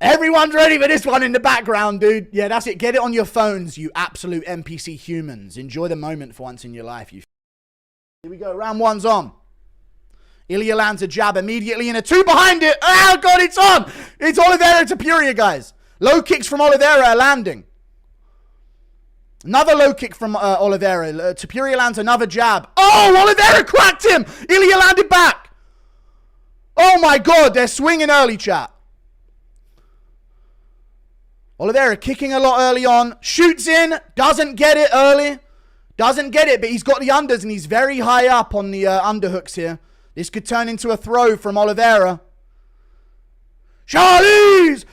Everyone's ready for this one in the background, dude. Yeah, that's it. Get it on your phones, you absolute NPC humans. Enjoy the moment for once in your life, you. Here we go. Round one's on. Ilia lands a jab immediately in a two behind it. Oh, God, it's on. It's Oliveria Topuria, guys. Low kicks from Oliveria are landing. Another low kick from Oliveria. Topuria lands another jab. Oh, Oliveria cracked him. Ilia landed back. Oh, my God. They're swinging early, chat. Oliveria kicking a lot early on. Shoots in. Doesn't get it early. Doesn't get it, but he's got the unders and he's very high up on the underhooks here. This could turn into a throw from Oliveira. Charles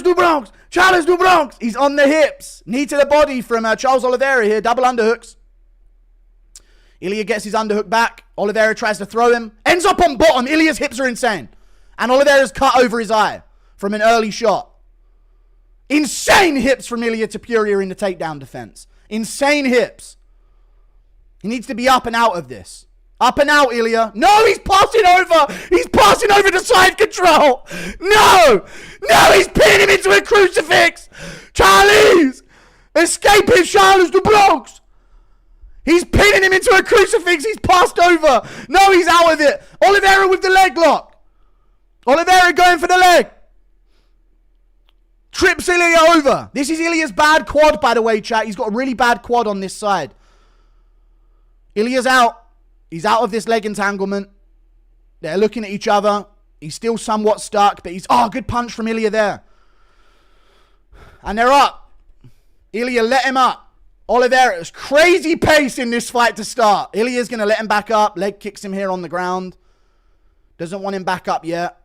du Bronx. He's on the hips. Knee to the body from Charles Oliveira here. Double underhooks. Ilia gets his underhook back. Oliveira tries to throw him. Ends up on bottom. Ilia's hips are insane. And Oliveira's cut over his eye from an early shot. Insane hips from Ilia Topuria in the takedown defense. Insane hips. He needs to be up and out of this. Up and out, Ilia. No, he's passing over. He's passing over to side control. No, he's pinning him into a crucifix. Charles, escaping Charles du Bronx. He's pinning him into a crucifix. He's passed over. No, he's out of it. Oliveira with the leg lock. Oliveira going for the leg. Trips Ilia over. This is Ilia's bad quad, by the way, chat. He's got a really bad quad on this side. Ilia's out. He's out of this leg entanglement. They're looking at each other. He's still somewhat stuck, but he's... Oh, good punch from Ilia there. And they're up. Ilia let him up. Oliveira's crazy pace in this fight to start. Ilia's going to let him back up. Leg kicks him here on the ground. Doesn't want him back up yet.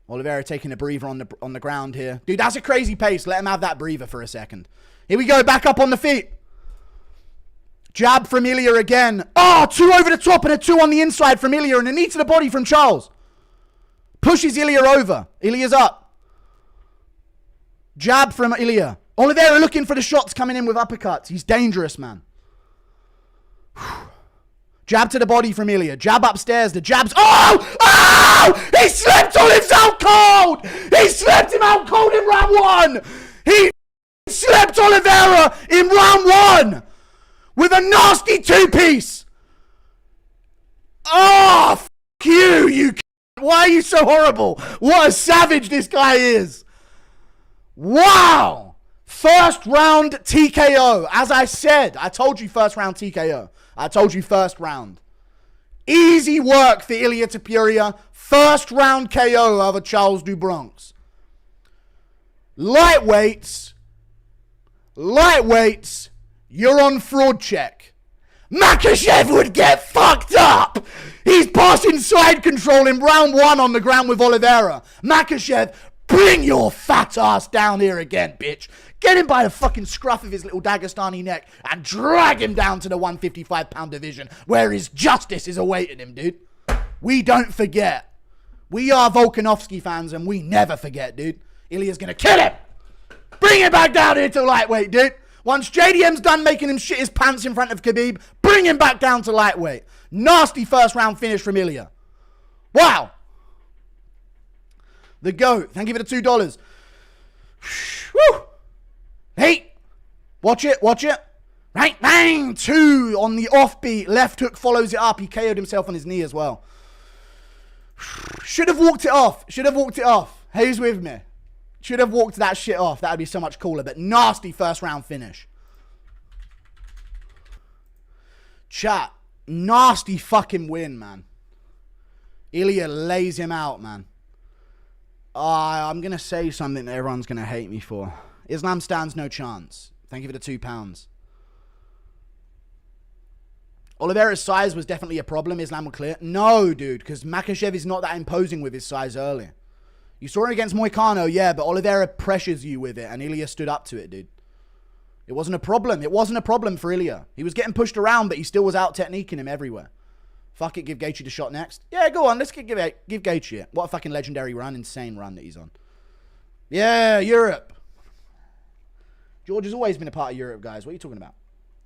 Oliveira taking a breather on the ground here. Dude, that's a crazy pace. Let him have that breather for a second. Here we go. Back up on the feet. Jab from Ilia again. Oh, two over the top and a two on the inside from Ilia and a knee to the body from Charles. Pushes Ilia over. Ilia's up. Jab from Ilia. Oliveira looking for the shots coming in with uppercuts. He's dangerous, man. Jab to the body from Ilia. Jab upstairs. The jabs. Oh! Oh! He slept Olive's out cold! He slept him out cold in round one! He slept Oliveira in round one! With a nasty two-piece! Oh, f*** you, you c***. Why are you so horrible? What a savage this guy is. Wow! First round TKO. As I said, I told you first round TKO. I told you first round. Easy work for Ilia Topuria. First round KO over Charles du Bronx. Lightweights. You're on fraud check. Makhachev would get fucked up. He's passing side control in round one on the ground with Oliveira. Makhachev, bring your fat ass down here again, bitch. Get him by the fucking scruff of his little Dagestani neck and drag him down to the 155-pound division where his justice is awaiting him, dude. We don't forget. We are Volkanovski fans and we never forget, dude. Ilia's gonna kill him. Bring him back down here to lightweight, dude. Once JDM's done making him shit his pants in front of Khabib, bring him back down to lightweight. Nasty first round finish from Ilia. Wow. The GOAT. Thank you for the $2. Woo. Hey. Watch it. Right, bang. Two on the offbeat. Left hook follows it up. He KO'd himself on his knee as well. Should have walked it off. Who's with me? Should have walked that shit off. That would be so much cooler. But nasty first round finish. Chat. Nasty fucking win, man. Ilia lays him out, man. I'm going to say something that everyone's going to hate me for. Islam stands no chance. Thank you for the £2. Oliveira's size was definitely a problem. Islam will clear. No, dude, because Makhachev is not that imposing with his size early. You saw it against Moicano, yeah, but Oliveira pressures you with it, and Ilia stood up to it, dude. It wasn't a problem. It wasn't a problem for Ilia. He was getting pushed around, but he still was out-techniquing him everywhere. Fuck it, give Gaethje the shot next. Yeah, go on, let's give Gaethje it. What a fucking legendary run, insane run that he's on. Yeah, Europe. George has always been a part of Europe, guys. What are you talking about?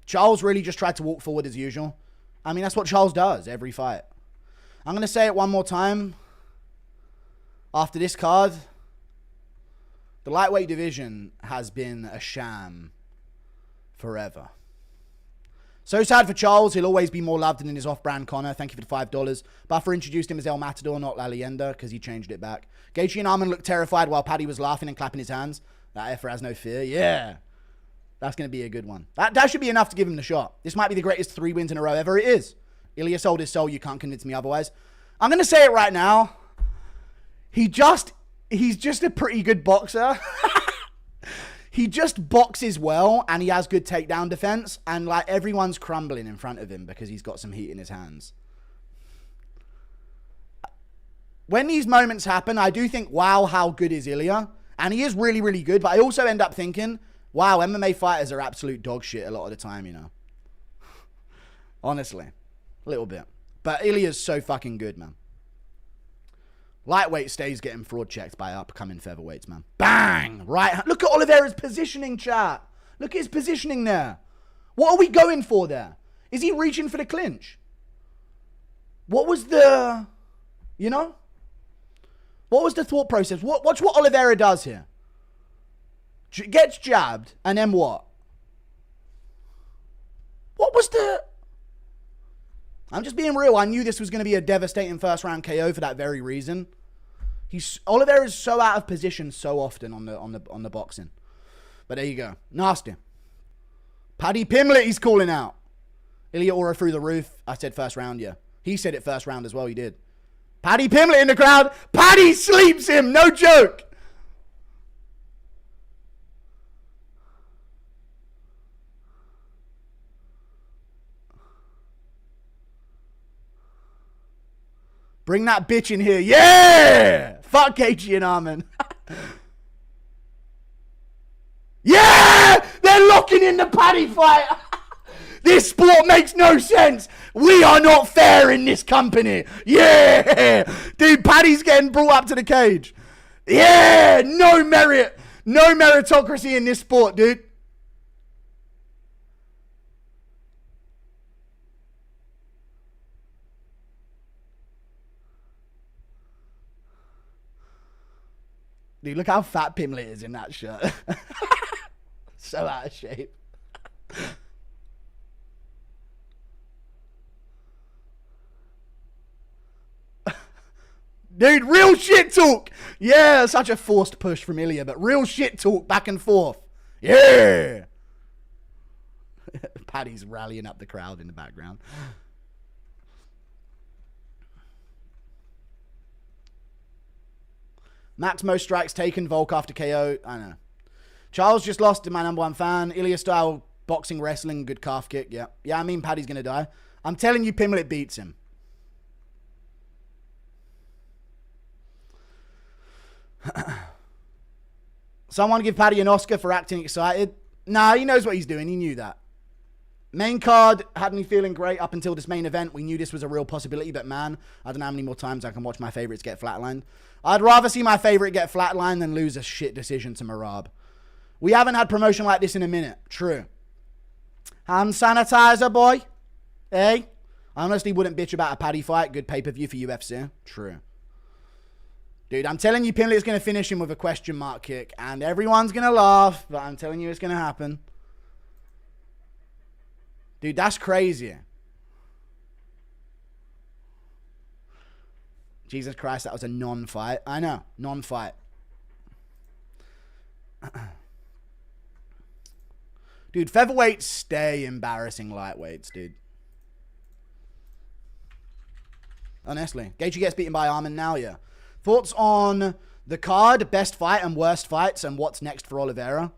Charles really just tried to walk forward as usual. I mean, that's what Charles does every fight. I'm going to say it one more time. After this card, the lightweight division has been a sham forever. So sad for Charles. He'll always be more loved than in his off-brand Connor. Thank you for the $5. Buffer introduced him as El Matador, not La Leyenda, because he changed it back. Gaethje and Arman looked terrified while Paddy was laughing and clapping his hands. That effer has no fear. Yeah. That's going to be a good one. That should be enough to give him the shot. This might be the greatest 3 wins in a row ever. It is. Ilia sold his soul. You can't convince me otherwise. I'm going to say it right now. He's just a pretty good boxer. He just boxes well, and he has good takedown defense, and like everyone's crumbling in front of him because he's got some heat in his hands. When these moments happen, I do think, wow, how good is Ilia? And he is really, really good, but I also end up thinking, wow, MMA fighters are absolute dog shit a lot of the time, you know. Honestly. A little bit. But Ilia's so fucking good, man. Lightweight stays getting fraud checked by upcoming featherweights, man. Bang! Right. Look at Oliveira's positioning, chat. Look at his positioning there. What are we going for there? Is he reaching for the clinch? What was the... You know? What was the thought process? Watch what Oliveira does here. Gets jabbed, and then what? What was the... I'm just being real. I knew this was going to be a devastating first round KO for that very reason. Oliveira is so out of position so often on the boxing. But there you go. Nasty. Paddy Pimblett he's calling out. Ilia aura through the roof. I said first round, yeah. He said it first round as well, he did. Paddy Pimblett in the crowd. Paddy sleeps him, no joke. Bring that bitch in here. Yeah! Fuck Gaethje and Arman. Yeah! They're locking in the Paddy fight. This sport makes no sense. We are not fair in this company. Yeah! Dude, Paddy's getting brought up to the cage. Yeah! No merit. No meritocracy in this sport, dude. Dude, look how fat Pimblett is in that shirt. So out of shape. Dude, real shit talk. Yeah, such a forced push from Ilia, but real shit talk back and forth. Yeah. Paddy's rallying up the crowd in the background. Max most strikes taken, Volk after KO. I know. Charles just lost to my number one fan. Ilia style boxing, wrestling, good calf kick. Yeah. Yeah, I mean Paddy's going to die. I'm telling you Pimblett beats him. Someone give Paddy an Oscar for acting excited. Nah, he knows what he's doing. He knew that. Main card had me feeling great up until this main event. We knew this was a real possibility, but man, I don't know how many more times I can watch my favorites get flatlined. I'd rather see my favorite get flatlined than lose a shit decision to Marab. We haven't had promotion like this in a minute. True. Hand sanitizer, boy. Hey? I honestly wouldn't bitch about a Paddy fight. Good pay-per-view for UFC. True. Dude, I'm telling you Pimblett's going to finish him with a question mark kick, and everyone's going to laugh, but I'm telling you it's going to happen. Dude, that's crazy. Jesus Christ, that was a non-fight. I know, non-fight. Dude, featherweights stay embarrassing lightweights, dude. Honestly. Gaethje gets beaten by Arman now, yeah. Thoughts on the card, best fight and worst fights, and what's next for Oliveira?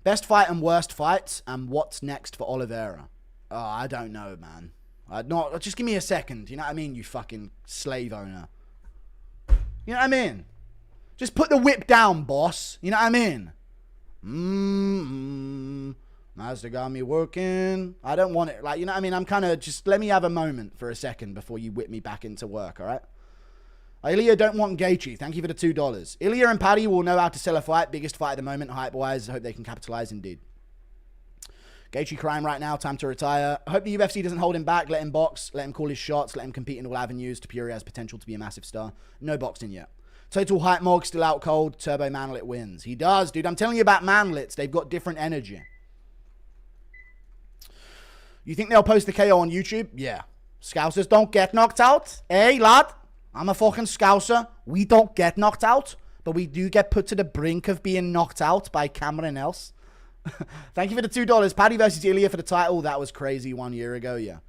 Best fight and worst fights, and what's next for Oliveira? Oh, I don't know, man. Just give me a second. You know what I mean, you fucking slave owner. You know what I mean? Just put the whip down, boss. You know what I mean? Mazda got me working. I don't want it. Like, you know what I mean? I'm kind of just, let me have a moment for a second before you whip me back into work, all right? Ilia don't want Gaethje. Thank you for the $2. Ilia and Paddy will know how to sell a fight. Biggest fight at the moment, hype-wise. I hope they can capitalize indeed. Gaethje crying right now. Time to retire. I hope the UFC doesn't hold him back. Let him box. Let him call his shots. Let him compete in all avenues. Topuria has potential to be a massive star. No boxing yet. Total Hype Mog still out cold. Turbo Manlet wins. He does, dude. I'm telling you about Manlets. They've got different energy. You think they'll post the KO on YouTube? Yeah. Scousers don't get knocked out. Hey, lad. I'm a fucking Scouser. We don't get knocked out. But we do get put to the brink of being knocked out by Cameron else. Thank you for the $2. Paddy versus Ilia for the title. That was crazy 1 year ago, yeah.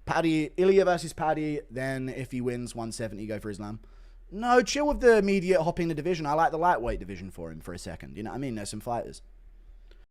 Ilia versus Paddy. Then if he wins 170, go for Islam. No, chill with the immediate hopping the division. I like the lightweight division for him for a second. You know what I mean? There's some fighters.